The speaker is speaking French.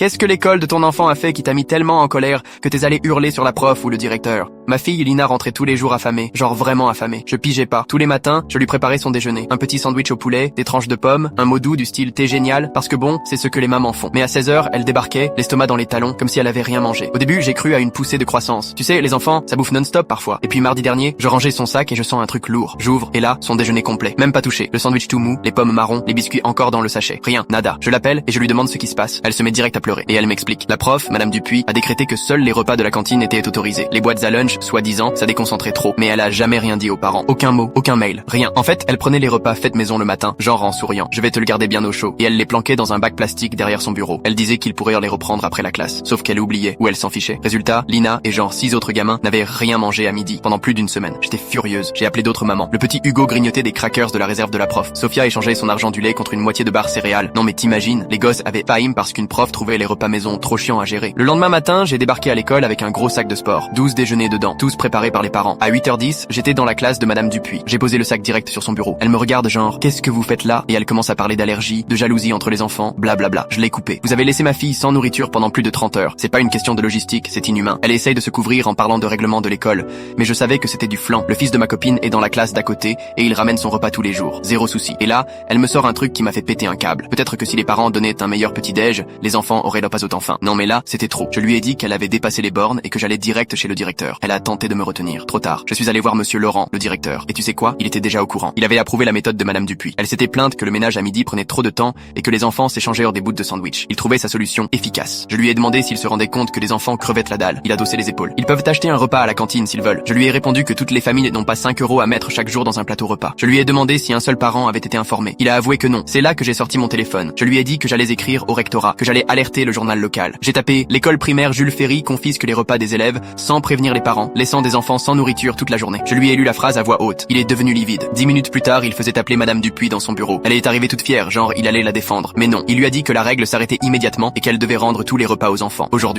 Qu'est-ce que l'école de ton enfant a fait qui t'a mis tellement en colère que t'es allé hurler sur la prof ou le directeur? Ma fille Lina rentrait tous les jours affamée, genre vraiment affamée. Je pigeais pas. Tous les matins, je lui préparais son déjeuner. Un petit sandwich au poulet, des tranches de pommes, un mot doux du style thé génial, parce que bon, c'est ce que les mamans font. Mais à 16h, elle débarquait, l'estomac dans les talons, comme si elle avait rien mangé. Au début, j'ai cru à une poussée de croissance. Tu sais, les enfants, ça bouffe non-stop parfois. Et puis mardi dernier, je rangeais son sac et je sens un truc lourd. J'ouvre, et là, son déjeuner complet. Même pas touché. Le sandwich tout mou, les pommes marron, les biscuits encore dans le sachet. Rien, nada. Je l'appelle et je lui demande ce qui se passe. Elle se met direct à pleurer. Et elle m'explique. La prof, Madame Dupuis, a décrété que seuls les repas de la cantine étaient autorisés. Les boîtes à lunch, soi-disant, ça déconcentrait trop. Mais elle a jamais rien dit aux parents. Aucun mot, aucun mail, rien. En fait, elle prenait les repas faits maison le matin, genre en souriant. Je vais te le garder bien au chaud. Et elle les planquait dans un bac plastique derrière son bureau. Elle disait qu'ils pourraient les reprendre après la classe. Sauf qu'elle oubliait, ou elle s'en fichait. Résultat, Lina et genre 6 autres gamins n'avaient rien mangé à midi pendant plus d'une semaine. J'étais furieuse. J'ai appelé d'autres mamans. Le petit Hugo grignotait des crackers de la réserve de la prof. Sophia échangeait son argent du lait contre une moitié de barre céréales. Non mais t'imagines, les gosses avaient faim parce qu'une prof trouvait les repas maison trop chiants à gérer. Le lendemain matin, j'ai débarqué à l'école avec un gros sac de sport. 12 déjeuners dedans, tous préparés par les parents. À 8h10, j'étais dans la classe de Madame Dupuis. J'ai posé le sac direct sur son bureau. Elle me regarde genre, qu'est-ce que vous faites là? Et elle commence à parler d'allergie, de jalousie entre les enfants, blablabla. Je l'ai coupé. Vous avez laissé ma fille sans nourriture pendant plus de 30 heures. C'est pas une question de logistique, c'est inhumain. Elle essaye de se couvrir en parlant de règlement de l'école. Mais je savais que c'était du flan. Le fils de ma copine est dans la classe d'à côté et il ramène son repas tous les jours. Zéro souci. Et là, elle me sort un truc qui m'a fait péter un câble. Peut-être que si les parents donnaient un meilleur petit-déj, les enfants auraient pas autant faim. Non mais là, c'était trop. Je lui ai dit qu'elle avait dépassé les bornes et que j'allais direct chez le directeur. Elle a tenté de me retenir. Trop tard. Je suis allé voir monsieur Laurent, le directeur. Et tu sais quoi? Il était déjà au courant. Il avait approuvé la méthode de Madame Dupuis. Elle s'était plainte que le ménage à midi prenait trop de temps et que les enfants s'échangèrent des bouts de sandwich. Il trouvait sa solution efficace. Je lui ai demandé s'il se rendait compte que les enfants crevaient la dalle. Il a dossé les épaules. Ils peuvent acheter un repas à la cantine s'ils veulent. Je lui ai répondu que toutes les familles n'ont pas 5 € à mettre chaque jour dans un plateau repas. Je lui ai demandé si un seul parent avait été informé. Il a avoué que non. C'est là que j'ai sorti mon téléphone. Je lui ai dit que j'allais écrire au rectorat, que j'allais alerter le journal local. J'ai tapé l'école primaire Jules Ferry confisque les repas des élèves sans prévenir les parents, laissant des enfants sans nourriture toute la journée. Je lui ai lu la phrase à voix haute. Il est devenu livide. 10 minutes plus tard, il faisait appeler Madame Dupuis dans son bureau. Elle est arrivée toute fière, genre il allait la défendre. Mais non, il lui a dit que la règle s'arrêtait immédiatement et qu'elle devait rendre tous les repas aux enfants. Aujourd'hui.